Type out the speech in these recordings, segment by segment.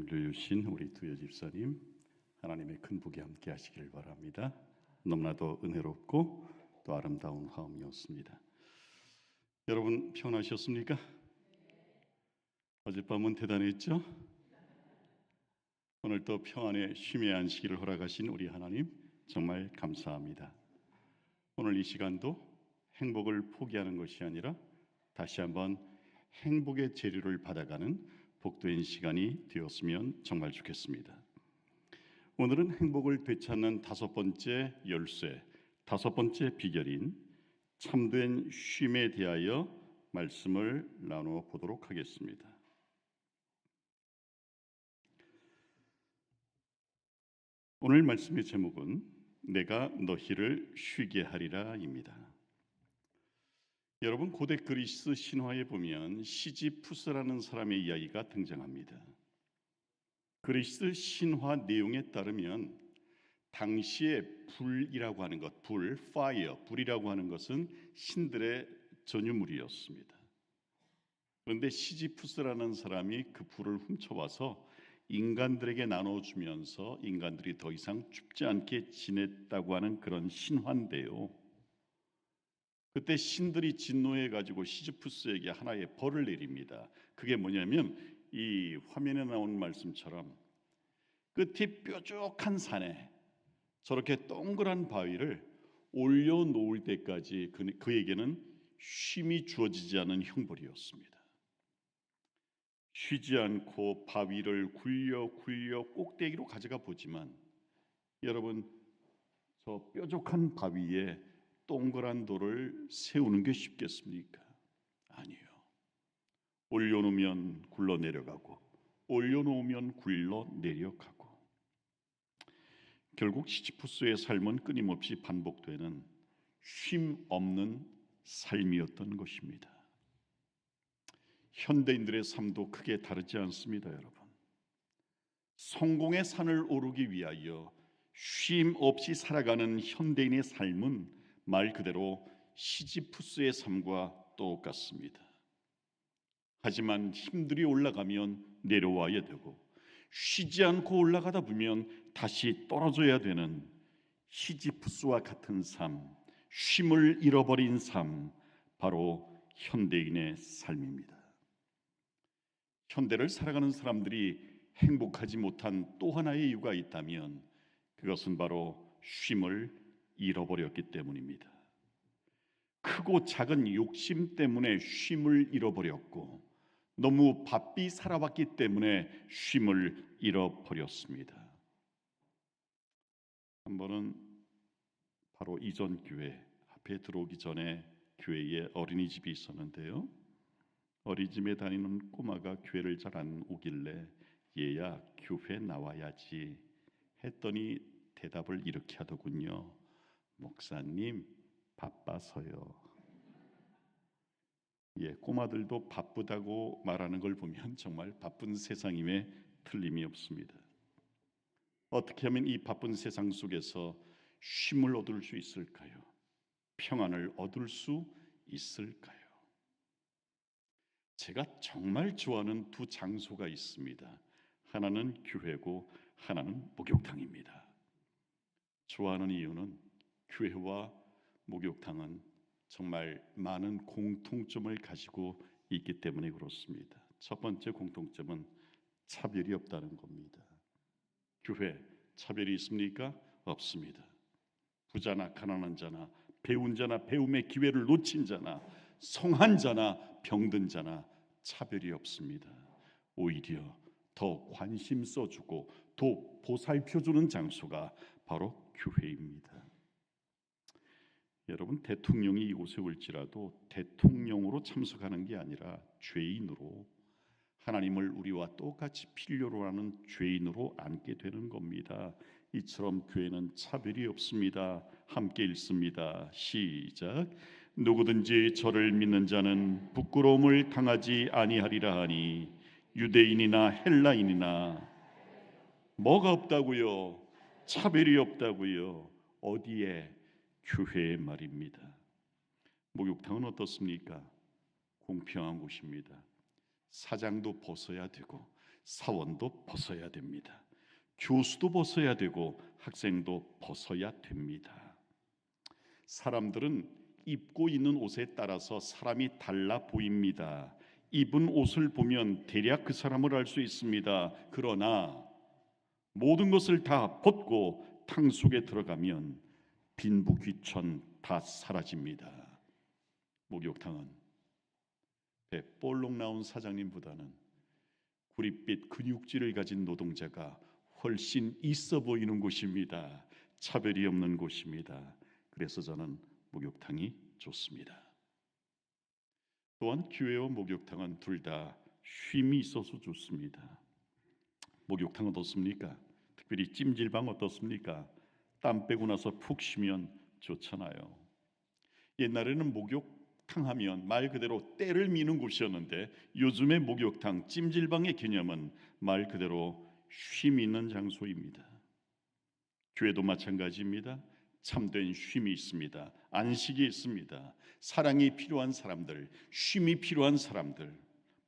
예배를 누리신 우리 두여 집사님, 하나님의 큰 복이 함께 하시길 바랍니다. 너무나도 은혜롭고 또 아름다운 화음이었습니다. 여러분 평안하셨습니까? 어젯밤은 대단했죠? 오늘 또 평안의 쉼의 안식일을 허락하신 우리 하나님 정말 감사합니다. 오늘 이 시간도 행복을 포기하는 것이 아니라 다시 한번 행복의 재료를 받아가는 복된 시간이 되었으면 정말 좋겠습니다. 오늘은 행복을 되찾는 다섯 번째 열쇠, 다섯 번째 비결인 참된 쉼에 대하여 말씀을 나누어 보도록 하겠습니다. 오늘 말씀의 제목은 내가 너희를 쉬게 하리라입니다. 여러분, 고대 그리스 신화에 보면 시지푸스라는 사람의 이야기가 등장합니다. 그리스 신화 내용에 따르면 당시에 불이라고 하는 것, 불이라고 하는 것은 신들의 전유물이었습니다. 그런데 시지푸스라는 사람이 그 불을 훔쳐와서 인간들에게 나눠주면서 인간들이 더 이상 춥지 않게 지냈다고 하는 그런 신화인데요. 그때 신들이 진노해가지고 시지푸스에게 하나의 벌을 내립니다. 그게 뭐냐면 이 화면에 나오는 말씀처럼 끝이 뾰족한 산에 저렇게 동그란 바위를 올려놓을 때까지 그에게는 쉼이 주어지지 않은 형벌이었습니다. 쉬지 않고 바위를 굴려 꼭대기로 가져가 보지만 여러분, 저 뾰족한 바위에 동그란 돌을 세우는 게 쉽겠습니까? 아니요. 올려놓으면 굴러 내려가고 올려놓으면 굴러 내려가고 결국 시지푸스의 삶은 끊임없이 반복되는 쉼 없는 삶이었던 것입니다. 현대인들의 삶도 크게 다르지 않습니다, 여러분. 성공의 산을 오르기 위하여 쉼 없이 살아가는 현대인의 삶은 말 그대로 시지푸스의 삶과 똑같습니다. 하지만 힘들이 올라가면 내려와야 되고 쉬지 않고 올라가다 보면 다시 떨어져야 되는 시지푸스와 같은 삶, 쉼을 잃어버린 삶, 바로 현대인의 삶입니다. 현대를 살아가는 사람들이 행복하지 못한 또 하나의 이유가 있다면 그것은 바로 쉼을 잃어버렸기 때문입니다. 크고 작은 욕심 때문에 쉼을 잃어버렸고 너무 바삐 살아왔기 때문에 쉼을 잃어버렸습니다. 한 번은 바로 이전 교회 앞에 들어오기 전에 교회에 어린이집이 있었는데요. 어린이집에 다니는 꼬마가 교회를 잘 안 오길래 얘야 교회 나와야지 했더니 대답을 이렇게 하더군요. 목사님 바빠서요. 꼬마들도 바쁘다고 말하는 걸 보면 정말 바쁜 세상임에 틀림이 없습니다. 어떻게 하면 이 바쁜 세상 속에서 쉼을 얻을 수 있을까요? 평안을 얻을 수 있을까요? 제가 정말 좋아하는 두 장소가 있습니다. 하나는 교회고 하나는 목욕탕입니다. 좋아하는 이유는 교회와 목욕탕은 정말 많은 공통점을 가지고 있기 때문에 그렇습니다. 첫 번째 공통점은 차별이 없다는 겁니다. 교회 차별이 있습니까? 없습니다. 부자나 가난한 자나 배운 자나 배움의 기회를 놓친 자나 성한 자나 병든 자나 차별이 없습니다. 오히려 더 관심 써주고 더 보살펴주는 장소가 바로 교회입니다. 여러분, 대통령이 이곳에 올지라도 대통령으로 참석하는 게 아니라 죄인으로 하나님을 우리와 똑같이 필요로 하는 죄인으로 앉게 되는 겁니다. 이처럼 교회는 차별이 없습니다. 함께 읽습니다. 시작. 누구든지 저를 믿는 자는 부끄러움을 당하지 아니하리라 하니 유대인이나 헬라인이나 뭐가 없다고요? 차별이 없다고요. 어디에? 교회의 말입니다. 목욕탕은 어떻습니까? 공평한 곳입니다. 사장도 벗어야 되고 사원도 벗어야 됩니다. 교수도 벗어야 되고 학생도 벗어야 됩니다. 사람들은 입고 있는 옷에 따라서 사람이 달라 보입니다. 입은 옷을 보면 대략 그 사람을 알 수 있습니다. 그러나 모든 것을 다 벗고 탕 속에 들어가면 빈부귀천 다 사라집니다. 목욕탕은 배 볼록 나온 사장님보다는 구릿빛 근육질을 가진 노동자가 훨씬 있어 보이는 곳입니다. 차별이 없는 곳입니다. 그래서 저는 목욕탕이 좋습니다. 또한 교회와 목욕탕은 둘 다 쉼이 있어서 좋습니다. 목욕탕 어떻습니까? 특별히 찜질방 어떻습니까? 땀 빼고 나서 푹 쉬면 좋잖아요. 옛날에는 목욕탕 하면 말 그대로 때를 미는 곳이었는데 요즘의 목욕탕, 찜질방의 개념은 말 그대로 쉼 있는 장소입니다. 교회도 마찬가지입니다. 참된 쉼이 있습니다. 안식이 있습니다. 사랑이 필요한 사람들, 쉼이 필요한 사람들,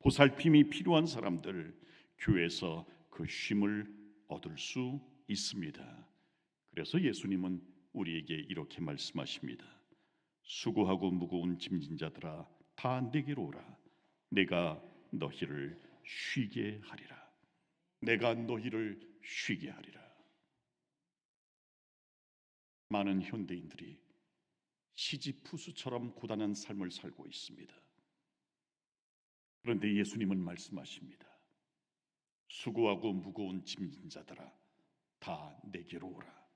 보살핌이 필요한 사람들, 교회에서 그 쉼을 얻을 수 있습니다. 그래서 예수님은 우리에게 이렇게 말씀하십니다. 수고하고 무거운 짐진 자들아 다 내게로 오라. 내가 너희를 쉬게 하리라. 내가 너희를 쉬게 하리라. 많은 현대인들이 시지프스처럼 고단한 삶을 살고 있습니다. 그런데 예수님은 말씀하십니다. 수고하고 무거운 짐진 자들아 다 내게로 오라.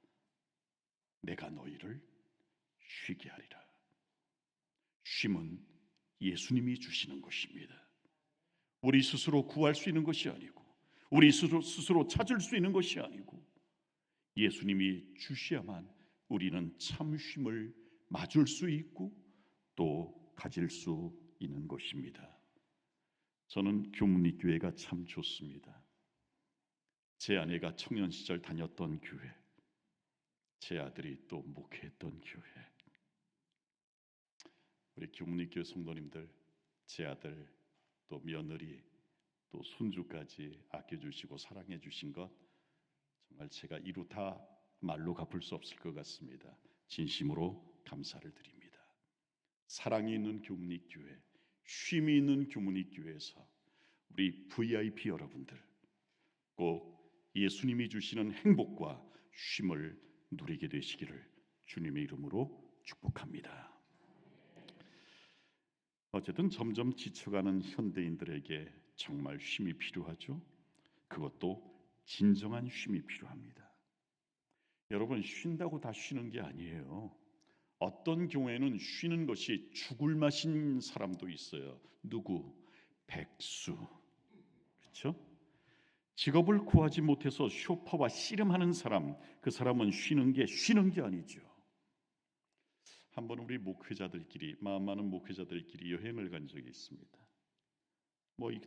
내가 너희를 쉬게 하리라. 쉼은 예수님이 주시는 것입니다. 우리 스스로 구할 수 있는 것이 아니고 우리 스스로 찾을 수 있는 것이 아니고 예수님이 주셔야만 우리는 참 쉼을 맞을 수 있고 또 가질 수 있는 것입니다. 저는 교문리교회가 참 좋습니다. 제 아내가 청년 시절 다녔던 교회, 제 아들이 또 목회했던 교회. 우리 교문리교회 성도님들, 제 아들 또 며느리 또 손주까지 아껴주시고 사랑해 주신 것 정말 제가 이루 다 말로 갚을 수 없을 것 같습니다. 진심으로 감사를 드립니다. 사랑이 있는 교문리교회, 쉼이 있는 교문리교회에서 우리 VIP 여러분들 꼭 예수님이 주시는 행복과 쉼을 누리게 되시기를 주님의 이름으로 축복합니다. 어쨌든 점점 지쳐가는 현대인들에게 정말 쉼이 필요하죠. 그것도 진정한 쉼이 필요합니다. 여러분, 쉰다고 다 쉬는 게 아니에요. 어떤 경우에는 쉬는 것이 죽을 맛인 사람도 있어요. 누구? 백수. 그렇죠? 직업을 구하지 못해서 쇼파와 씨름하는 사람, 그 사람은 쉬는 게 아니죠. 한번 우리 목회자들끼리, 마음 많은 목회자들끼리 여행을 간 적이 있습니다.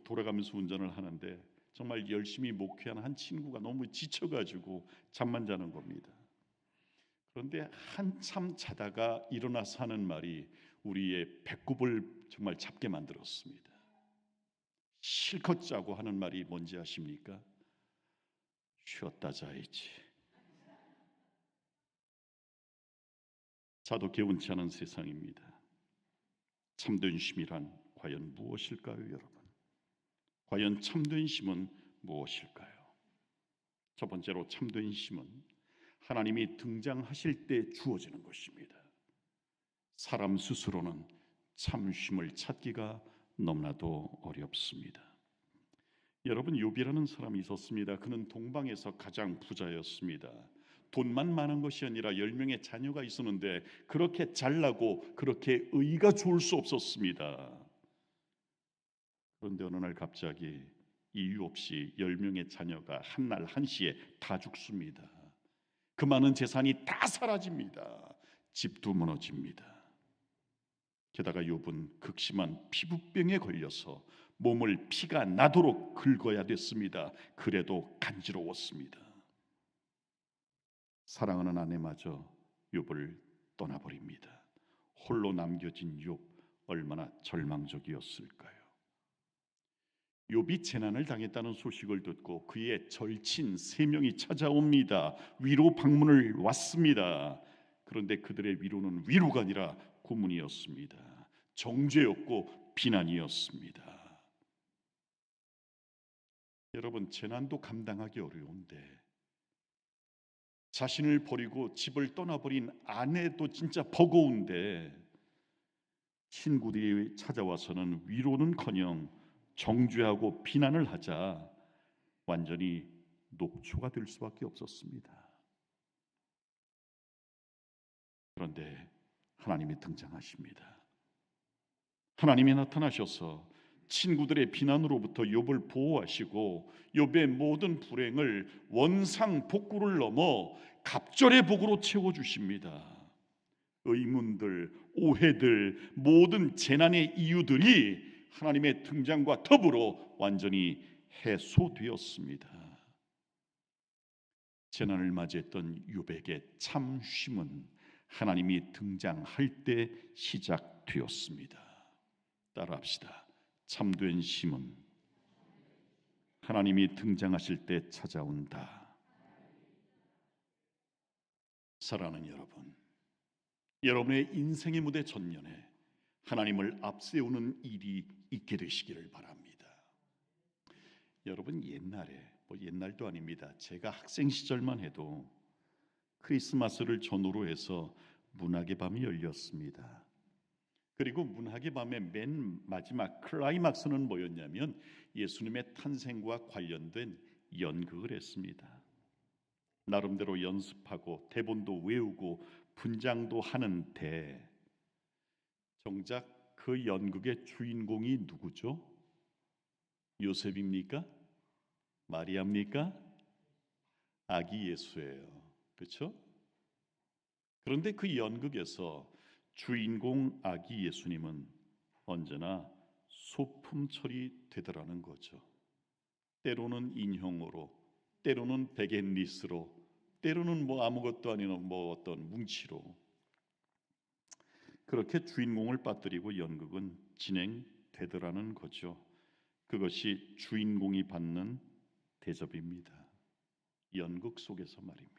돌아가면서 운전을 하는데 정말 열심히 목회한 한 친구가 너무 지쳐가지고 잠만 자는 겁니다. 그런데 한참 자다가 일어나서 하는 말이 우리의 배꼽을 정말 잡게 만들었습니다. 실컷 자고 하는 말이 뭔지 아십니까? 쉬었다 자야지. 자도 개운치 않은 세상입니다. 참된 쉼이란 과연 무엇일까요, 여러분? 과연 참된 쉼은 무엇일까요? 첫 번째로 참된 쉼은 하나님이 등장하실 때 주어지는 것입니다. 사람 스스로는 참 쉼을 찾기가 너무나도 어렵습니다. 여러분, 욥이라는 사람이 있었습니다. 그는 동방에서 가장 부자였습니다. 돈만 많은 것이 아니라 10명의 자녀가 있었는데 그렇게 잘나고 그렇게 의가 좋을 수 없었습니다. 그런데 어느 날 갑자기 이유 없이 10명의 자녀가 한날 한시에 다 죽습니다. 그 많은 재산이 다 사라집니다. 집도 무너집니다. 게다가 욥은 극심한 피부병에 걸려서 몸을 피가 나도록 긁어야 됐습니다. 그래도 간지러웠습니다. 사랑하는 아내마저 욥을 떠나버립니다. 홀로 남겨진 욥, 얼마나 절망적이었을까요? 욥이 재난을 당했다는 소식을 듣고 그의 절친 세 명이 찾아옵니다. 위로 방문을 왔습니다. 그런데 그들의 위로는 위로가 아니라 고문이었습니다. 정죄였고 비난이었습니다. 여러분, 재난도 감당하기 어려운데 자신을 버리고 집을 떠나버린 아내도 진짜 버거운데 친구들이 찾아와서는 위로는커녕 정죄하고 비난을 하자 완전히 녹초가 될 수밖에 없었습니다. 그런데 하나님이 등장하십니다. 하나님이 나타나셔서 친구들의 비난으로부터 욥을 보호하시고 욥의 모든 불행을 원상복구를 넘어 갑절의 복으로 채워주십니다. 의문들, 오해들, 모든 재난의 이유들이 하나님의 등장과 더불어 완전히 해소되었습니다. 재난을 맞이했던 욥에게 참 쉼은 하나님이 등장할 때 시작되었습니다. 따라합시다. 참된 쉼은 하나님이 등장하실 때 찾아온다. 사랑하는 여러분, 여러분의 인생의 무대 전면에 하나님을 앞세우는 일이 있게 되시기를 바랍니다. 여러분, 옛날도 아닙니다. 제가 학생 시절만 해도 크리스마스를 전후로 해서 문학의 밤이 열렸습니다. 그리고 문학의 밤의 맨 마지막 클라이막스는 뭐였냐면 예수님의 탄생과 관련된 연극을 했습니다. 나름대로 연습하고 대본도 외우고 분장도 하는데 정작 그 연극의 주인공이 누구죠? 요셉입니까? 마리아입니까? 아기 예수예요. 그렇죠? 그런데 그 연극에서 주인공 아기 예수님은 언제나 소품철이 되더라는 거죠. 때로는 인형으로, 때로는 베갯니스로, 때로는 아무것도 아닌 어떤 뭉치로 그렇게 주인공을 빠뜨리고 연극은 진행되더라는 거죠. 그것이 주인공이 받는 대접입니다. 연극 속에서 말입니다.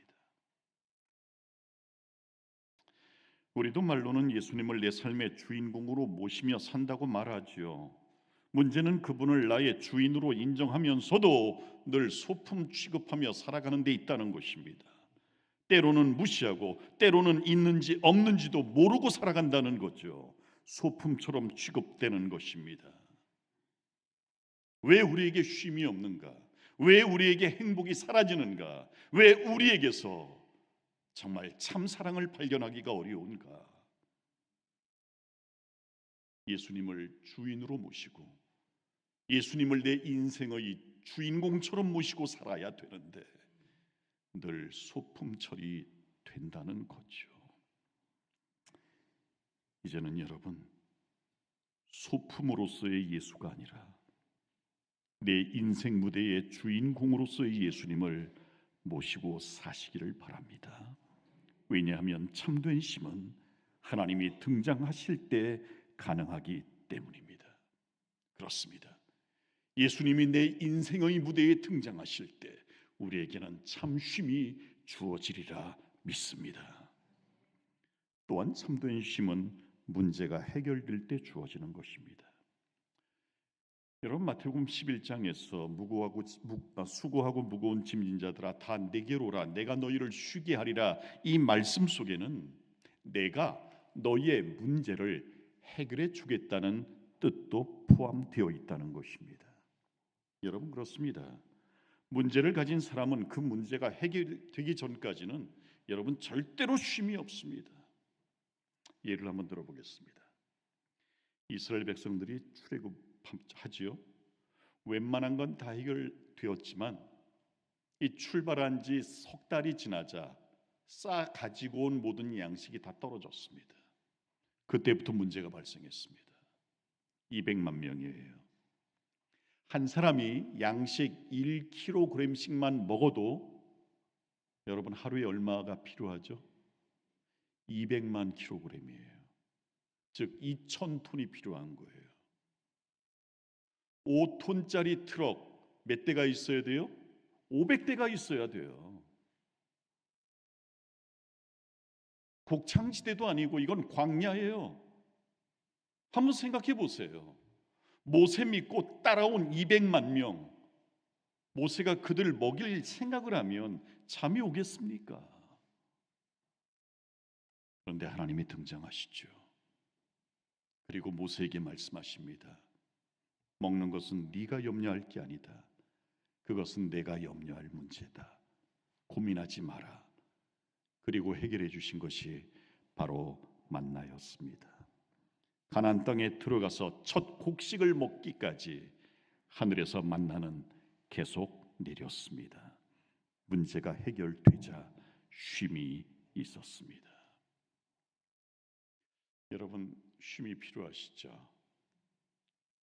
우리도 말로는 예수님을 내 삶의 주인공으로 모시며 산다고 말하지요. 문제는 그분을 나의 주인으로 인정하면서도 늘 소품 취급하며 살아가는 데 있다는 것입니다. 때로는 무시하고 때로는 있는지 없는지도 모르고 살아간다는 거죠. 소품처럼 취급되는 것입니다. 왜 우리에게 쉼이 없는가? 왜 우리에게 행복이 사라지는가? 왜 우리에게서 정말 참 사랑을 발견하기가 어려운가? 예수님을 주인으로 모시고 예수님을 내 인생의 주인공처럼 모시고 살아야 되는데 늘 소품처리 된다는 거죠. 이제는 여러분, 소품으로서의 예수가 아니라 내 인생 무대의 주인공으로서의 예수님을 모시고 사시기를 바랍니다. 왜냐하면 참된 쉼은 하나님이 등장하실 때 가능하기 때문입니다. 그렇습니다. 예수님이 내 인생의 무대에 등장하실 때 우리에게는 참 쉼이 주어지리라 믿습니다. 또한 참된 쉼은 문제가 해결될 때 주어지는 것입니다. 여러분, 마태복음 11장에서 수고하고 무거운 짐진 자들아 다 내게로 오라 내가 너희를 쉬게 하리라, 이 말씀 속에는 내가 너희의 문제를 해결해 주겠다는 뜻도 포함되어 있다는 것입니다. 여러분, 그렇습니다. 문제를 가진 사람은 그 문제가 해결되기 전까지는 여러분 절대로 쉼이 없습니다. 예를 한번 들어보겠습니다. 이스라엘 백성들이 출애굽하지요. 웬만한 건 다 해결되었지만 이 출발한 지 석 달이 지나자 싸 가지고 온 모든 양식이 다 떨어졌습니다. 그때부터 문제가 발생했습니다. 200만 명이에요. 한 사람이 양식 1kg씩만 먹어도 여러분 하루에 얼마가 필요하죠? 200만 kg이에요. 즉 2,000톤이 필요한 거예요. 5톤짜리 트럭 몇 대가 있어야 돼요? 500대가 있어야 돼요. 곡창지대도 아니고 이건 광야예요. 한번 생각해 보세요. 모세 믿고 따라온 200만 명, 모세가 그들을 먹일 생각을 하면 잠이 오겠습니까? 그런데 하나님이 등장하시죠. 그리고 모세에게 말씀하십니다. 먹는 것은 네가 염려할 게 아니다. 그것은 내가 염려할 문제다. 고민하지 마라. 그리고 해결해 주신 것이 바로 만나였습니다. 가나안 땅에 들어가서 첫 곡식을 먹기까지 하늘에서 만나는 계속 내렸습니다. 문제가 해결되자 쉼이 있었습니다. 여러분, 쉼이 필요하시죠?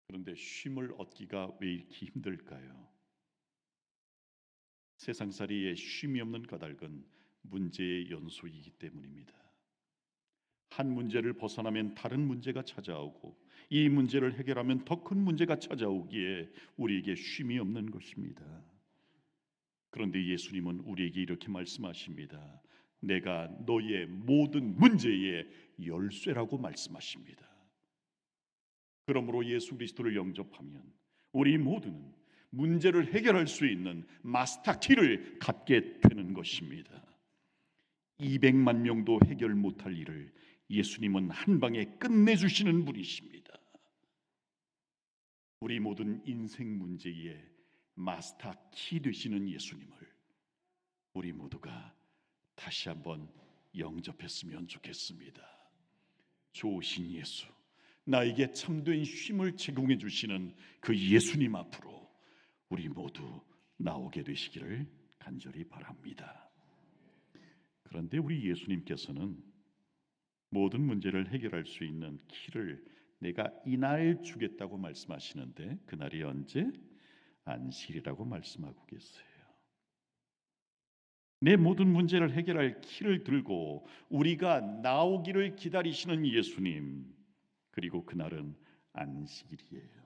그런데 쉼을 얻기가 왜 이렇게 힘들까요? 세상살이에 쉼이 없는 까닭은 문제의 연속이기 때문입니다. 한 문제를 벗어나면 다른 문제가 찾아오고 이 문제를 해결하면 더 큰 문제가 찾아오기에 우리에게 쉼이 없는 것입니다. 그런데 예수님은 우리에게 이렇게 말씀하십니다. 내가 너의 모든 문제의 열쇠라고 말씀하십니다. 그러므로 예수 그리스도를 영접하면 우리 모두는 문제를 해결할 수 있는 마스터 키를 갖게 되는 것입니다. 200만 명도 해결 못할 일을 예수님은 한 방에 끝내주시는 분이십니다. 우리 모든 인생 문제의 마스터 키 되시는 예수님을 우리 모두가 다시 한번 영접했으면 좋겠습니다. 좋으신 예수, 나에게 참된 쉼을 제공해 주시는 그 예수님 앞으로 우리 모두 나오게 되시기를 간절히 바랍니다. 그런데 우리 예수님께서는 모든 문제를 해결할 수 있는 키를 내가 이날 주겠다고 말씀하시는데 그날이 언제? 안식일이라고 말씀하고 계세요. 내 모든 문제를 해결할 키를 들고 우리가 나오기를 기다리시는 예수님, 그리고 그날은 안식일이에요.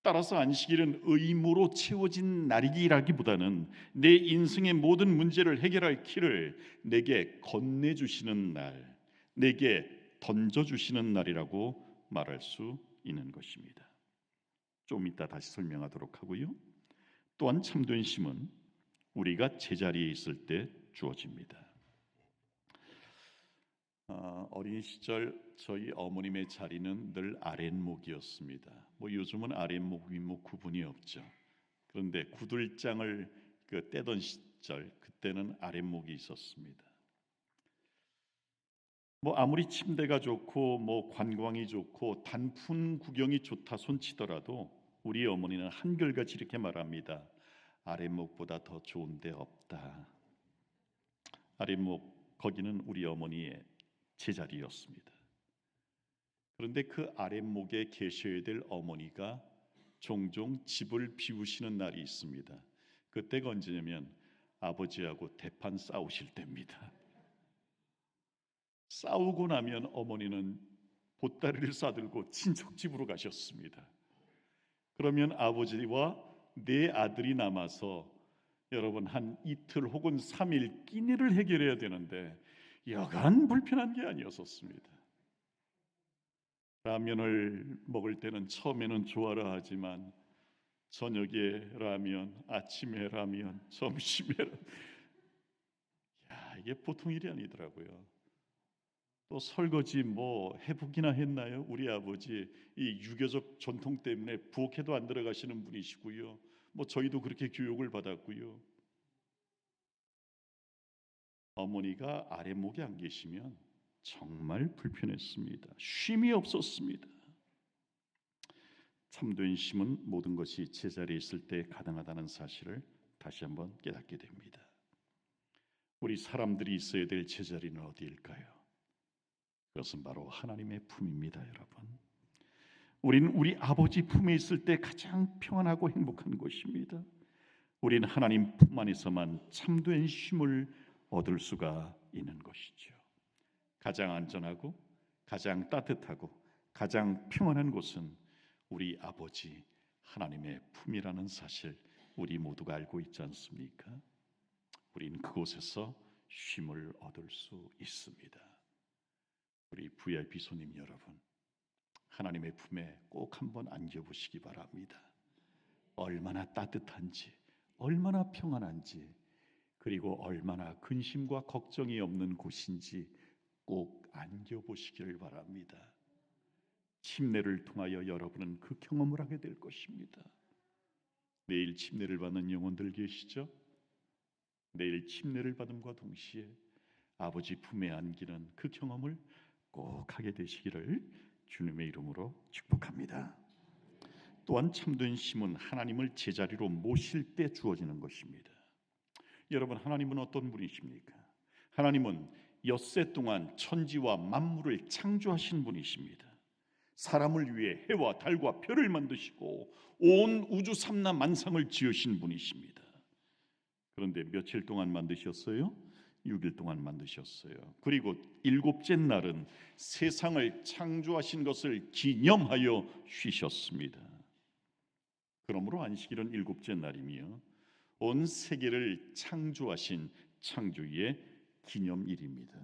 따라서 안식일은 의무로 채워진 날이기라기보다는 내 인생의 모든 문제를 해결할 키를 내게 건네주시는 날, 내게 던져주시는 날이라고 말할 수 있는 것입니다. 좀 이따 다시 설명하도록 하고요. 또한 참된 쉼은 우리가 제자리에 있을 때 주어집니다. 어린 시절 저희 어머님의 자리는 늘 아랫목이었습니다. 요즘은 아랫목 윗목 구분이 없죠. 그런데 구들장을 떼던 시절 그때는 아랫목이 있었습니다. 아무리 침대가 좋고 관광이 좋고 단풍 구경이 좋다 손치더라도 우리 어머니는 한결같이 이렇게 말합니다. 아랫목보다 더 좋은 데 없다. 아랫목, 거기는 우리 어머니의 제자리였습니다. 그런데 그 아랫목에 계셔야 될 어머니가 종종 집을 비우시는 날이 있습니다. 그때가 언제냐면 아버지하고 대판 싸우실 때입니다. 싸우고 나면 어머니는 보따리를 싸들고 친척 집으로 가셨습니다. 그러면 아버지와 네 아들이 남아서 여러분 한 이틀 혹은 3일 끼니를 해결해야 되는데 여간 불편한 게 아니었었습니다. 라면을 먹을 때는 처음에는 좋아라 하지만 저녁에 라면, 아침에 라면, 점심에 이게 보통 일이 아니더라고요. 또 설거지 해보기나 했나요? 우리 아버지 이 유교적 전통 때문에 부엌에도 안 들어가시는 분이시고요. 저희도 그렇게 교육을 받았고요. 어머니가 아랫목에 안 계시면 정말 불편했습니다. 쉼이 없었습니다. 참된 쉼은 모든 것이 제자리에 있을 때 가능하다는 사실을 다시 한번 깨닫게 됩니다. 우리 사람들이 있어야 될 제자리는 어디일까요? 그것은 바로 하나님의 품입니다, 여러분. 우리는 우리 아버지 품에 있을 때 가장 평안하고 행복한 것입니다. 우리는 하나님 품 안에서만 참된 쉼을 얻을 수가 있는 것이죠. 가장 안전하고 가장 따뜻하고 가장 평안한 곳은 우리 아버지 하나님의 품이라는 사실 우리 모두가 알고 있지 않습니까? 우리는 그곳에서 쉼을 얻을 수 있습니다. 우리 VIP 손님 여러분, 하나님의 품에 꼭 한번 앉아보시기 바랍니다. 얼마나 따뜻한지, 얼마나 평안한지, 그리고 얼마나 근심과 걱정이 없는 곳인지 꼭 안겨보시기를 바랍니다. 침례를 통하여 여러분은 그 경험을 하게 될 것입니다. 내일 침례를 받는 영혼들 계시죠? 내일 침례를 받음과 동시에 아버지 품에 안기는 그 경험을 꼭 하게 되시기를 주님의 이름으로 축복합니다. 또한 참된 쉼은 하나님을 제자리로 모실 때 주어지는 것입니다. 여러분, 하나님은 어떤 분이십니까? 하나님은 엿새 동안 천지와 만물을 창조하신 분이십니다. 사람을 위해 해와 달과 별을 만드시고 온 우주 삼라 만상을 지으신 분이십니다. 그런데 며칠 동안 만드셨어요? 6일 동안 만드셨어요. 그리고 일곱째 날은 세상을 창조하신 것을 기념하여 쉬셨습니다. 그러므로 안식일은 일곱째 날이며 온 세계를 창조하신 창조의 기념일입니다.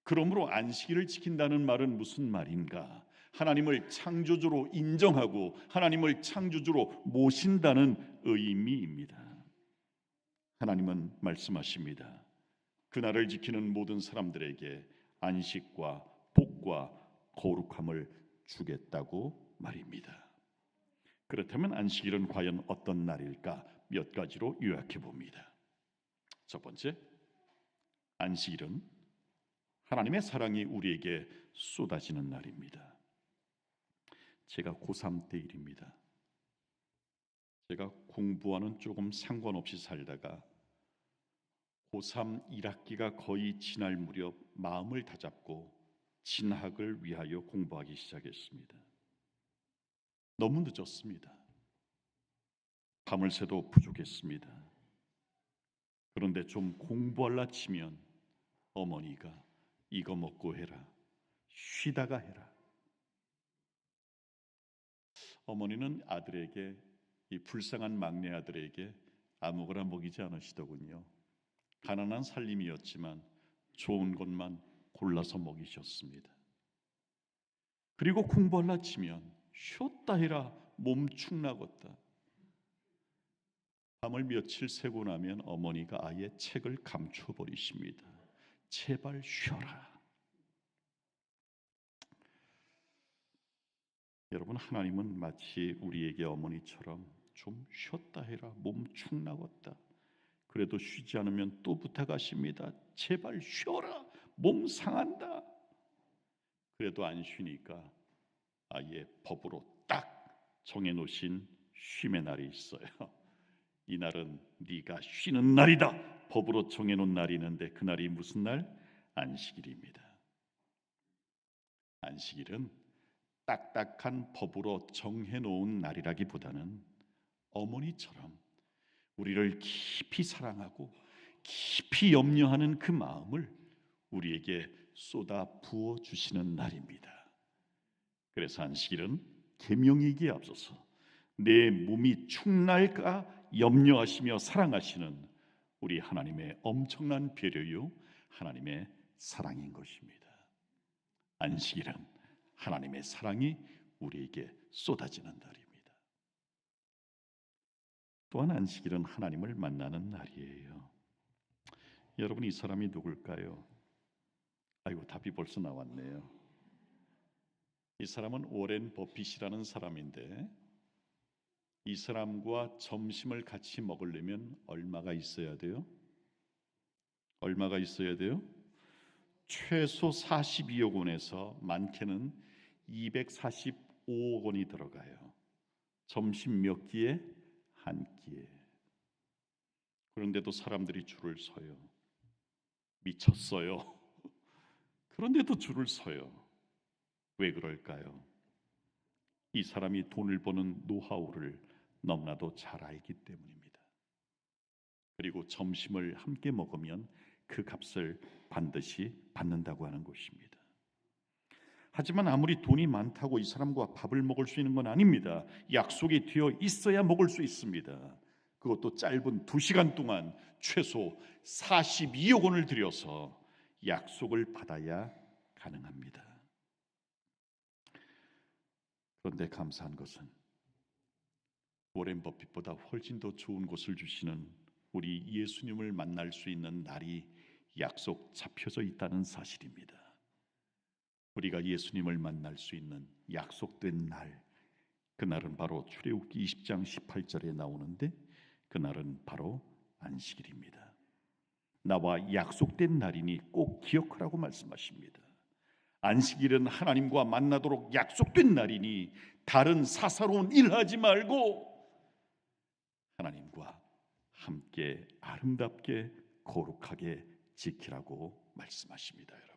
그러므로 안식일을 지킨다는 말은 무슨 말인가? 하나님을 창조주로 인정하고 하나님을 창조주로 모신다는 의미입니다. 하나님은 말씀하십니다. 그날을 지키는 모든 사람들에게 안식과 복과 거룩함을 주겠다고 말입니다. 그렇다면 안식일은 과연 어떤 날일까? 몇 가지로 요약해 봅니다. 첫 번째, 안식일은 하나님의 사랑이 우리에게 쏟아지는 날입니다. 제가 고3 때 일입니다. 제가 공부와는 조금 상관없이 살다가 고3 1학기가 거의 지날 무렵 마음을 다잡고 진학을 위하여 공부하기 시작했습니다. 너무 늦었습니다. 밤을 새도 부족했습니다. 그런데 좀 공부하려 치면 어머니가 이거 먹고 해라, 쉬다가 해라. 어머니는 아들에게, 이 불쌍한 막내 아들에게 아무거나 먹이지 않으시더군요. 가난한 살림이었지만 좋은 것만 골라서 먹이셨습니다. 그리고 공부하려 치면 쉬었다 해라, 몸 축나겄다. 밤을 며칠 새고 나면 어머니가 아예 책을 감춰버리십니다. 제발 쉬어라. 여러분, 하나님은 마치 우리에게 어머니처럼 좀 쉬었다 해라, 몸 축나겄다. 그래도 쉬지 않으면 또 부탁하십니다. 제발 쉬어라, 몸 상한다. 그래도 안 쉬니까 아예 법으로 딱 정해놓으신 쉼의 날이 있어요. 이날은 네가 쉬는 날이다. 법으로 정해놓은 날이 있는데 그날이 무슨 날? 안식일입니다. 안식일은 딱딱한 법으로 정해놓은 날이라기보다는 어머니처럼 우리를 깊이 사랑하고 깊이 염려하는 그 마음을 우리에게 쏟아 부어 주시는 날입니다. 그래서 안식일은 계명이기에 앞서서 내 몸이 축날까 염려하시며 사랑하시는 우리 하나님의 엄청난 배려요, 하나님의 사랑인 것입니다. 안식일은 하나님의 사랑이 우리에게 쏟아지는 날입니다. 또한 안식일은 하나님을 만나는 날이에요. 여러분, 이 사람이 누굴까요? 아이고, 답이 벌써 나왔네요. 이 사람은 오렌 버핏이라는 사람인데, 이 사람과 점심을 같이 먹으려면 얼마가 있어야 돼요? 얼마가 있어야 돼요? 최소 42억 원에서 많게는 245억 원이 들어가요. 점심 몇 끼에? 한 끼에. 그런데도 사람들이 줄을 서요. 미쳤어요. 그런데도 줄을 서요. 왜 그럴까요? 이 사람이 돈을 버는 노하우를 너무나도 잘 알기 때문입니다. 그리고 점심을 함께 먹으면 그 값을 반드시 받는다고 하는 것입니다. 하지만 아무리 돈이 많다고 이 사람과 밥을 먹을 수 있는 건 아닙니다. 약속이 되어 있어야 먹을 수 있습니다. 그것도 짧은 2시간 동안 최소 42억 원을 들여서 약속을 받아야 가능합니다. 그런데 감사한 것은 워렌 버핏보다 훨씬 더 좋은 곳을 주시는 우리 예수님을 만날 수 있는 날이 약속 잡혀져 있다는 사실입니다. 우리가 예수님을 만날 수 있는 약속된 날, 그날은 바로 출애굽기 20장 18절에 나오는데 그날은 바로 안식일입니다. 나와 약속된 날이니 꼭 기억하라고 말씀하십니다. 안식일은 하나님과 만나도록 약속된 날이니 다른 사사로운 일하지 말고 하나님과 함께 아름답게 거룩하게 지키라고 말씀하십니다. 여러분,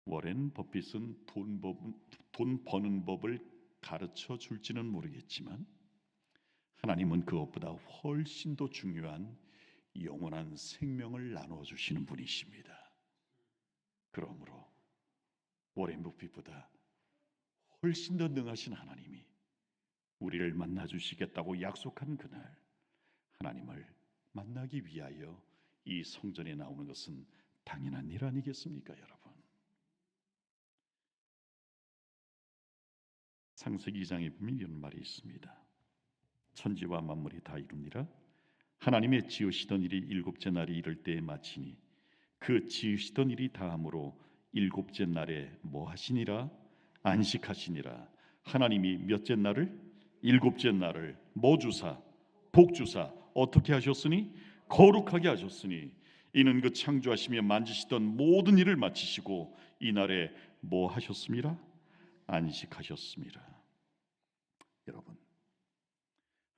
워렌 버핏은 돈 버는 법을 가르쳐 줄지는 모르겠지만 하나님은 그것보다 훨씬 더 중요한 영원한 생명을 나누어 주시는 분이십니다. 그러므로 워렌 버핏보다 훨씬 더 능하신 하나님이 우리를 만나 주시겠다고 약속한 그날, 하나님을 만나기 위하여 이 성전에 나오는 것은 당연한 일 아니겠습니까, 여러분? 창세기 2장에 보면 이런 말이 있습니다. 천지와 만물이 다 이루니라. 하나님의 지으시던 일이 7째 날이 이를 때에 마치니 그 지으시던 일이 다함으로 7째 날에 뭐 하시니라? 안식하시니라. 하나님이 몇째 날을? 7째 날을 뭐 주사? 복 주사. 어떻게 하셨으니? 거룩하게 하셨으니 이는 그 창조하시며 만지시던 모든 일을 마치시고 이 날에 뭐 하셨습니까? 안식하셨습니다. 여러분,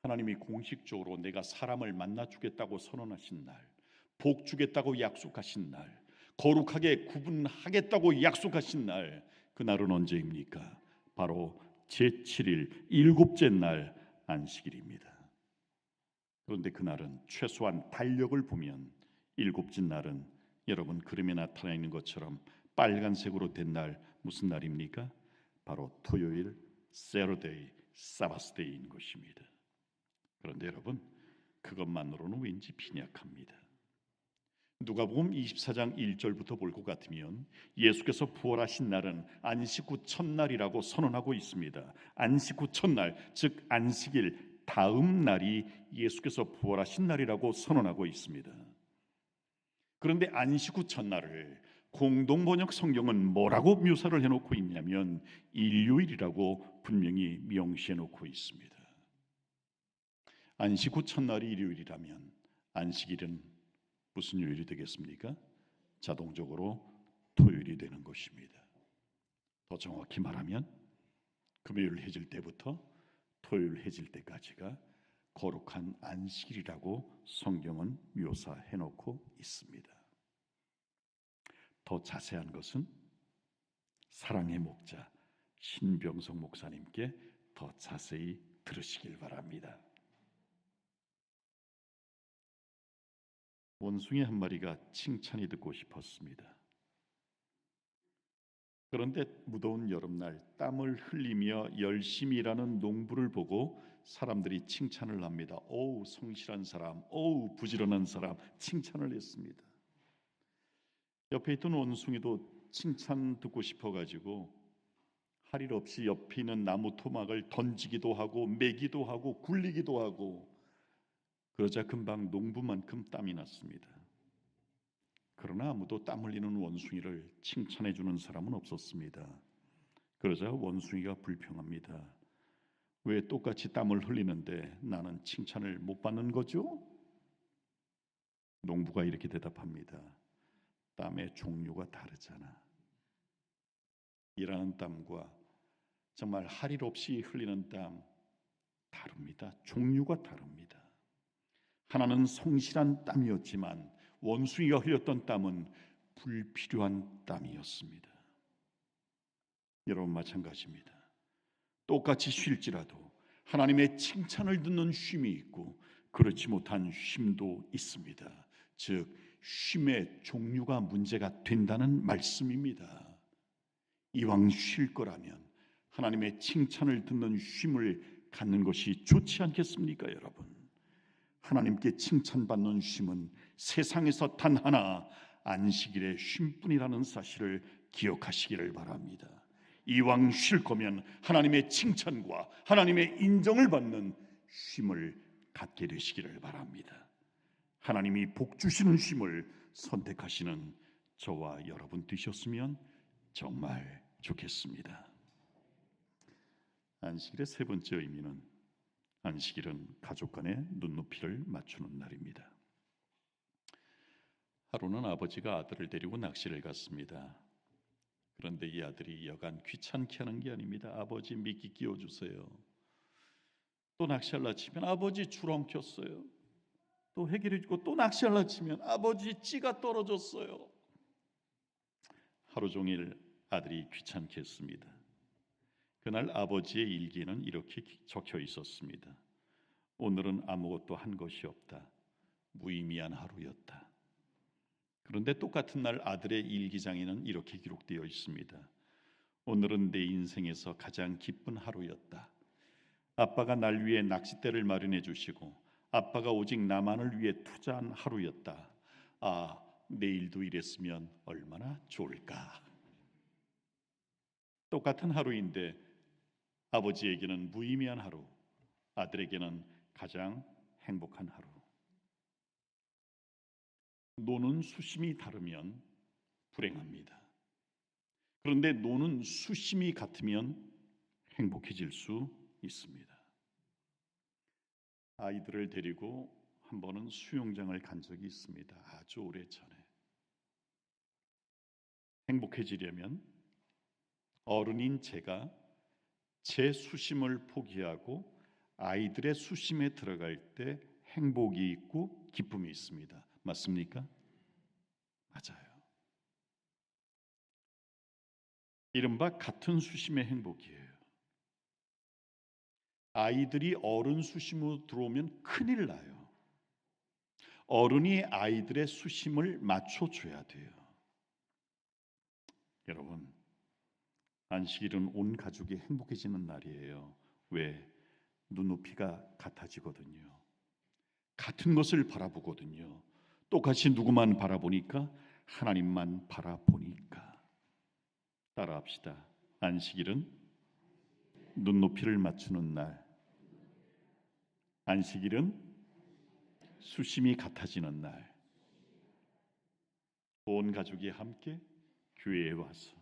하나님이 공식적으로 내가 사람을 만나 주겠다고 선언하신 날, 복 주겠다고 약속하신 날, 거룩하게 구분하겠다고 약속하신 날, 그날은 언제입니까? 바로 제7일 7째 날 안식일입니다. 그런데 그날은 최소한 달력을 보면 7째 날은 여러분 그림에 나타나 있는 것처럼 빨간색으로 된 날, 무슨 날입니까? 바로 토요일, 세러데이, 사바스데이인 것입니다. 그런데 여러분, 그것만으로는 왠지 빈약합니다. 누가복음 24장 1절부터 볼 것 같으면 예수께서 부활하신 날은 안식 후 첫날이라고 선언하고 있습니다. 안식 후 첫날, 즉 안식일 다음 날이 예수께서 부활하신 날이라고 선언하고 있습니다. 그런데 안식 후 첫날을 공동번역 성경은 뭐라고 묘사를 해놓고 있냐면 일요일이라고 분명히 명시해 놓고 있습니다. 안식 후 첫날이 일요일이라면 안식일은 무슨 요일이 되겠습니까? 자동적으로 토요일이 되는 것입니다. 더 정확히 말하면 금요일 해질 때부터 토요일 해질 때까지가 거룩한 안식일이라고 성경은 묘사해 놓고 있습니다. 더 자세한 것은 사랑의 목자 신병성 목사님께 더 자세히 들으시길 바랍니다. 원숭이 한 마리가 칭찬이 듣고 싶었습니다. 그런데 무더운 여름날 땀을 흘리며 열심히 일하는 농부를 보고 사람들이 칭찬을 합니다. 어우 성실한 사람, 어우 부지런한 사람, 칭찬을 했습니다. 옆에 있던 원숭이도 칭찬 듣고 싶어가지고 할 일 없이 옆에 있는 나무 토막을 던지기도 하고 매기도 하고 굴리기도 하고, 그러자 금방 농부만큼 땀이 났습니다. 그러나 아무도 땀 흘리는 원숭이를 칭찬해 주는 사람은 없었습니다. 그러자 원숭이가 불평합니다. 왜 똑같이 땀을 흘리는데 나는 칭찬을 못 받는 거죠? 농부가 이렇게 대답합니다. 땀의 종류가 다르잖아. 일하는 땀과 정말 할 일 없이 흘리는 땀 다릅니다. 종류가 다릅니다. 하나는 성실한 땀이었지만 원숭이가 흘렸던 땀은 불필요한 땀이었습니다. 여러분 마찬가지입니다. 똑같이 쉴지라도 하나님의 칭찬을 듣는 쉼이 있고 그렇지 못한 쉼도 있습니다. 즉 쉼의 종류가 문제가 된다는 말씀입니다. 이왕 쉴 거라면 하나님의 칭찬을 듣는 쉼을 갖는 것이 좋지 않겠습니까, 여러분? 하나님께 칭찬받는 쉼은 세상에서 단 하나 안식일의 쉼뿐이라는 사실을 기억하시기를 바랍니다. 이왕 쉴 거면 하나님의 칭찬과 하나님의 인정을 받는 쉼을 갖게 되시기를 바랍니다. 하나님이 복 주시는 쉼을 선택하시는 저와 여러분 되셨으면 정말 좋겠습니다. 안식일의 세 번째 의미는 안식일은 가족 간의 눈높이를 맞추는 날입니다. 하루는 아버지가 아들을 데리고 낚시를 갔습니다. 그런데 이 아들이 여간 귀찮게 하는 게 아닙니다. 아버지 미끼 끼워주세요. 또 낚시하려 치면 아버지 줄 엉켰어요. 또 해결해 주고 또 낚시하려 치면 아버지 찌가 떨어졌어요. 하루 종일 아들이 귀찮게 했습니다. 그날 아버지의 일기에는 이렇게 적혀 있었습니다. 오늘은 아무것도 한 것이 없다. 무의미한 하루였다. 그런데 똑같은 날 아들의 일기장에는 이렇게 기록되어 있습니다. 오늘은 내 인생에서 가장 기쁜 하루였다. 아빠가 날 위해 낚싯대를 마련해 주시고 아빠가 오직 나만을 위해 투자한 하루였다. 아, 내일도 이랬으면 얼마나 좋을까. 똑같은 하루인데 아버지에게는 무의미한 하루, 아들에게는 가장 행복한 하루. 노는 수심이 다르면 불행합니다. 그런데 노는 수심이 같으면 행복해질 수 있습니다. 아이들을 데리고 한 번은 수영장을 간 적이 있습니다. 아주 오래전에. 행복해지려면 어른인 제가 제 수심을 포기하고 아이들의 수심에 들어갈 때 행복이 있고 기쁨이 있습니다. 맞습니까? 맞아요. 이른바 같은 수심의 행복이에요. 아이들이 어른 수심으로 들어오면 큰일 나요. 어른이 아이들의 수심을 맞춰줘야 돼요. 여러분, 안식일은 온 가족이 행복해지는 날이에요. 왜? 눈높이가 같아지거든요. 같은 것을 바라보거든요. 똑같이 누구만 바라보니까? 하나님만 바라보니까. 따라합시다. 안식일은 눈높이를 맞추는 날. 안식일은 수심이 같아지는 날. 온 가족이 함께 교회에 와서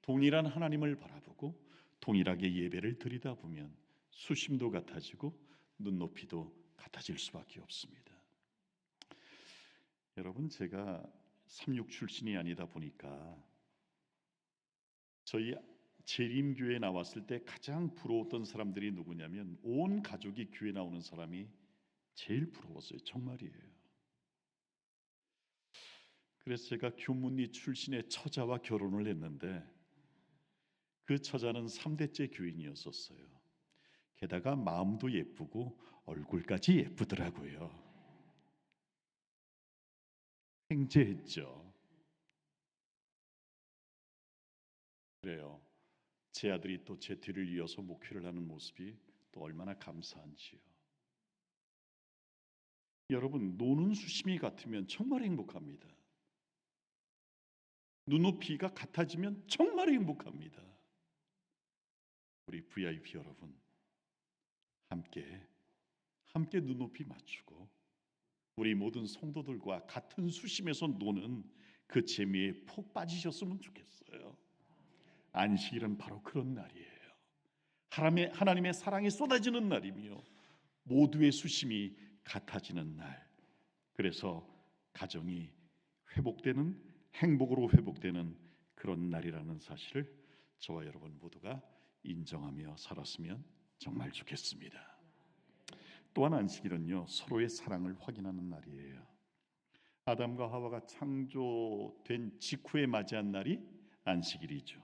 동일한 하나님을 바라보고 동일하게 예배를 드리다 보면 수심도 같아지고 눈높이도 같아질 수밖에 없습니다. 여러분, 제가 삼육 출신이 아니다 보니까 저희 재림교회에 나왔을 때 가장 부러웠던 사람들이 누구냐면 온 가족이 교회 나오는 사람이 제일 부러웠어요. 정말이에요. 그래서 제가 교문리 출신의 처자와 결혼을 했는데 그 처자는 3대째 교인이었었어요. 게다가 마음도 예쁘고 얼굴까지 예쁘더라고요. 횡재했죠. 그래요. 제 아들이 또 제 뒤를 이어서 목회를 하는 모습이 또 얼마나 감사한지요. 여러분, 노는 수심이 같으면 정말 행복합니다. 눈높이가 같아지면 정말 행복합니다. 우리 VIP 여러분, 함께 눈높이 맞추고 우리 모든 성도들과 같은 수심에서 노는 그 재미에 푹 빠지셨으면 좋겠어요. 안식일은 바로 그런 날이에요. 하나님의 사랑이 쏟아지는 날이며 모두의 수심이 같아지는 날. 그래서 가정이 회복되는, 행복으로 회복되는 그런 날이라는 사실을 저와 여러분 모두가 인정하며 살았으면 정말 좋겠습니다. 또한 안식일은요, 서로의 사랑을 확인하는 날이에요. 아담과 하와가 창조된 직후에 맞이한 날이 안식일이죠.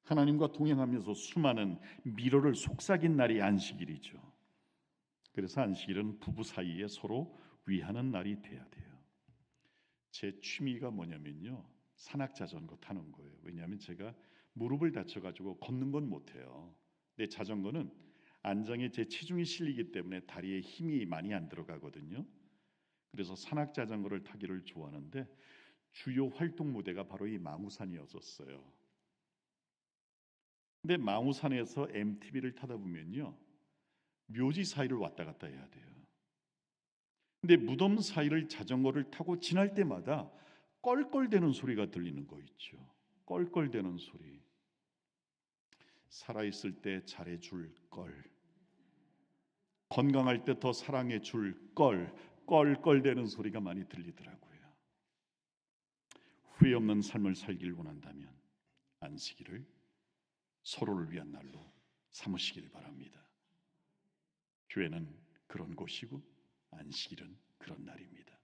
하나님과 동행하면서 수많은 미로를 속삭인 날이 안식일이죠. 그래서 안식일은 부부 사이에 서로 위하는 날이 돼야 돼요. 제 취미가 뭐냐면요, 산악자전거 타는 거예요. 왜냐하면 제가 무릎을 다쳐가지고 걷는 건 못해요. 근데 자전거는 안장에 제 체중이 실리기 때문에 다리에 힘이 많이 안 들어가거든요. 그래서 산악 자전거를 타기를 좋아하는데 주요 활동 무대가 바로 이 망우산이었었어요. 근데 망우산에서 MTB를 타다 보면요, 묘지 사이를 왔다 갔다 해야 돼요. 근데 무덤 사이를 자전거를 타고 지날 때마다 껄껄대는 소리가 들리는 거 있죠. 껄껄대는 소리. 살아있을 때 잘해줄 걸, 건강할 때 더 사랑해줄 걸, 껄껄대는 소리가 많이 들리더라고요. 후회 없는 삶을 살길 원한다면 안식일을 서로를 위한 날로 삼으시길 바랍니다. 교회는 그런 곳이고 안식일은 그런 날입니다.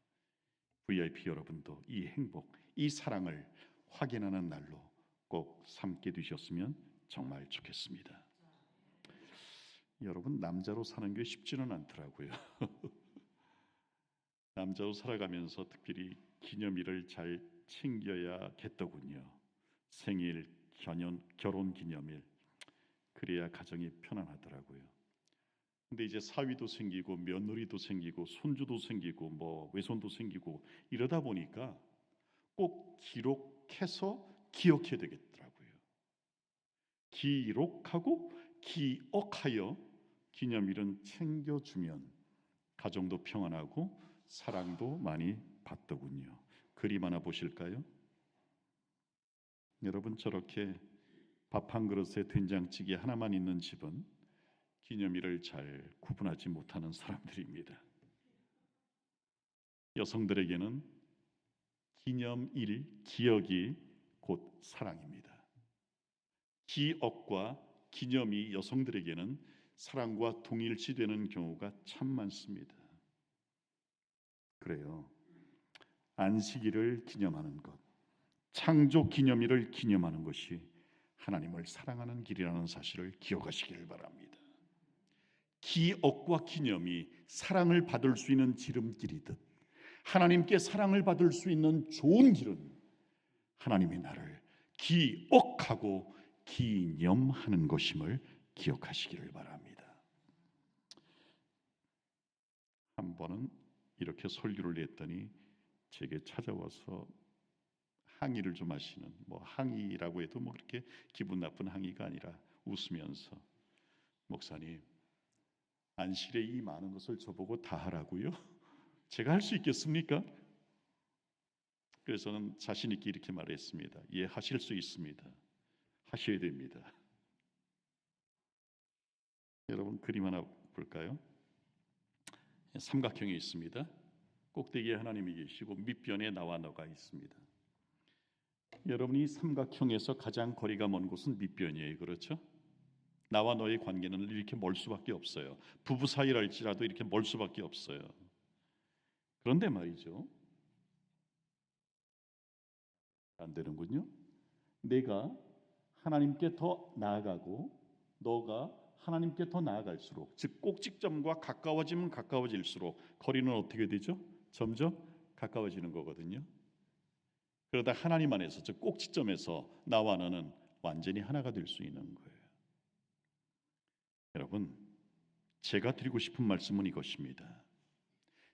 VIP 여러분도 이 행복, 이 사랑을 확인하는 날로 꼭 삼게 되셨으면 정말 좋겠습니다. 여러분, 남자로 사는 게 쉽지는 않더라고요. 남자로 살아가면서 특별히 기념일을 잘 챙겨야겠더군요. 생일, 결혼 기념일, 그래야 가정이 편안하더라고요. 근데 이제 사위도 생기고 며느리도 생기고 손주도 생기고 뭐 외손도 생기고 이러다 보니까 꼭 기록해서 기억해야 되겠더라고요. 기록하고 기억하여 기념일은 챙겨주면 가정도 평안하고 사랑도 많이 받더군요. 그림 하나 보실까요? 여러분, 저렇게 밥 한 그릇에 된장찌개 하나만 있는 집은 기념일을 잘 구분하지 못하는 사람들입니다. 여성들에게는 기념일, 기억이 곧 사랑입니다. 기억과 기념이 여성들에게는 사랑과 동일시되는 경우가 참 많습니다. 그래요. 안식일을 기념하는 것, 창조 기념일을 기념하는 것이 하나님을 사랑하는 길이라는 사실을 기억하시길 바랍니다. 기억과 기념이 사랑을 받을 수 있는 지름길이듯 하나님께 사랑을 받을 수 있는 좋은 길은 하나님의 나를 기억하고 기념하는 것임을 기억하시기를 바랍니다. 한 번은 이렇게 설교를 했더니 제게 찾아와서 항의를 좀 하시는, 뭐 항의라고 해도 뭐 그렇게 기분 나쁜 항의가 아니라 웃으면서, 목사님, 안식일에 이 많은 것을 저보고 다 하라고요? 제가 할 수 있겠습니까? 그래서 저는 자신 있게 이렇게 말했습니다. 예, 하실 수 있습니다. 하셔야 됩니다. 여러분, 그림 하나 볼까요? 삼각형이 있습니다. 꼭대기에 하나님이 계시고 밑변에 나와 너가 있습니다. 여러분이 삼각형에서 가장 거리가 먼 곳은 밑변이에요. 그렇죠? 나와 너의 관계는 이렇게 멀 수밖에 없어요. 부부 사이랄지라도 이렇게 멀 수밖에 없어요. 그런데 말이죠, 안 되는군요. 내가 하나님께 더 나아가고 너가 하나님께 더 나아갈수록, 즉 꼭지점과 가까워지면 가까워질수록 거리는 어떻게 되죠? 점점 가까워지는 거거든요. 그러다 하나님 안에서, 즉 꼭지점에서 나와 너는 완전히 하나가 될 수 있는 거예요. 여러분, 제가 드리고 싶은 말씀은 이것입니다.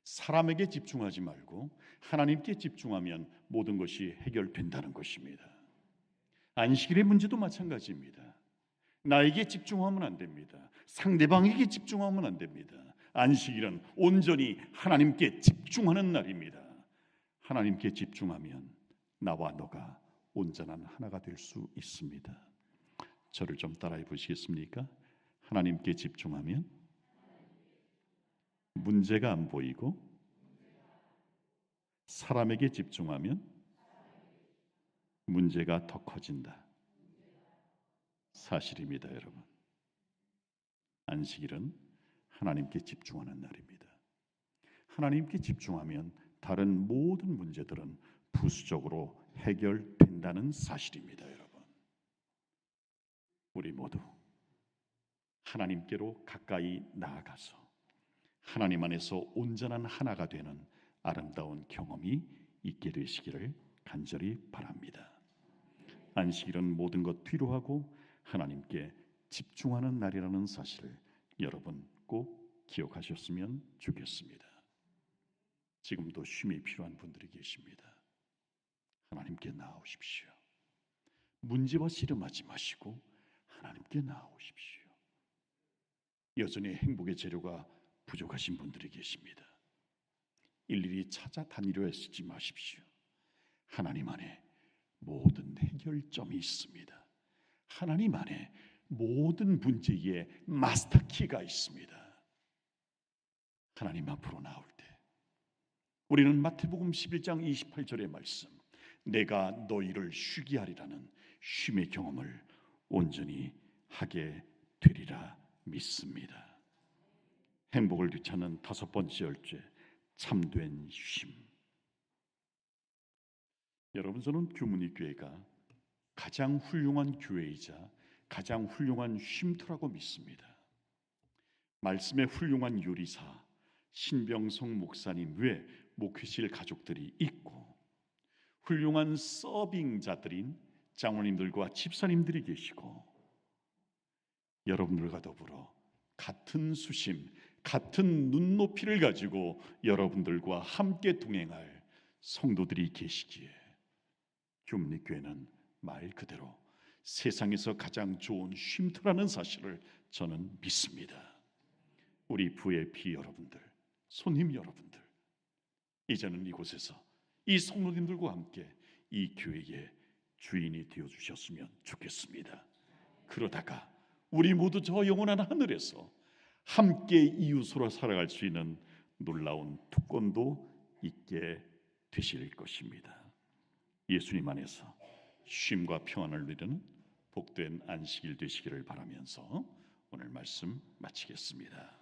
사람에게 집중하지 말고 하나님께 집중하면 모든 것이 해결된다는 것입니다. 안식일의 문제도 마찬가지입니다. 나에게 집중하면 안 됩니다. 상대방에게 집중하면 안 됩니다. 안식일은 온전히 하나님께 집중하는 날입니다. 하나님께 집중하면 나와 너가 온전한 하나가 될 수 있습니다. 저를 좀 따라해 보시겠습니까? 하나님께 집중하면 문제가 안 보이고, 사람에게 집중하면 문제가 더 커진다. 사실입니다, 여러분. 안식일은 하나님께 집중하는 날입니다. 하나님께 집중하면 다른 모든 문제들은 부수적으로 해결된다는 사실입니다, 여러분. 우리 모두 하나님께로 가까이 나아가서 하나님 안에서 온전한 하나가 되는 아름다운 경험이 있게 되시기를 간절히 바랍니다. 안식일은 모든 것 뒤로 하고 하나님께 집중하는 날이라는 사실을 여러분 꼭 기억하셨으면 좋겠습니다. 지금도 쉼이 필요한 분들이 계십니다. 하나님께 나아오십시오. 문제와 씨름하지 마시고 하나님께 나아오십시오. 여전히 행복의 재료가 부족하신 분들이 계십니다. 일일이 찾아다니려 애쓰지 마십시오. 하나님 안에 모든 해결점이 있습니다. 하나님 안에 모든 문제의 마스터키가 있습니다. 하나님 앞으로 나올 때 우리는 마태복음 11장 28절의 말씀, 내가 너희를 쉬게 하리라는 쉼의 경험을 온전히 하게 되리라 믿습니다. 행복을 되찾는 다섯 번째 열쇠, 참된 쉼. 여러분, 저는 규문이 교회가 가장 훌륭한 교회이자 가장 훌륭한 쉼터라고 믿습니다. 말씀의 훌륭한 요리사 신병성 목사님 외에 목회실 가족들이 있고, 훌륭한 서빙자들인 장로님들과 집사님들이 계시고, 여러분들과 더불어 같은 수심, 같은 눈높이를 가지고 여러분들과 함께 동행할 성도들이 계시기에 규문리교회는 말 그대로 세상에서 가장 좋은 쉼터라는 사실을 저는 믿습니다. 우리 VIP 여러분들, 손님 여러분들, 이제는 이곳에서 이 성도님들과 함께 이 교회의 주인이 되어주셨으면 좋겠습니다. 그러다가 우리 모두 저 영원한 하늘에서 함께 이웃으로 살아갈 수 있는 놀라운 특권도 있게 되실 것입니다. 예수님 안에서 쉼과 평안을 누리는 복된 안식일 되시기를 바라면서 오늘 말씀 마치겠습니다.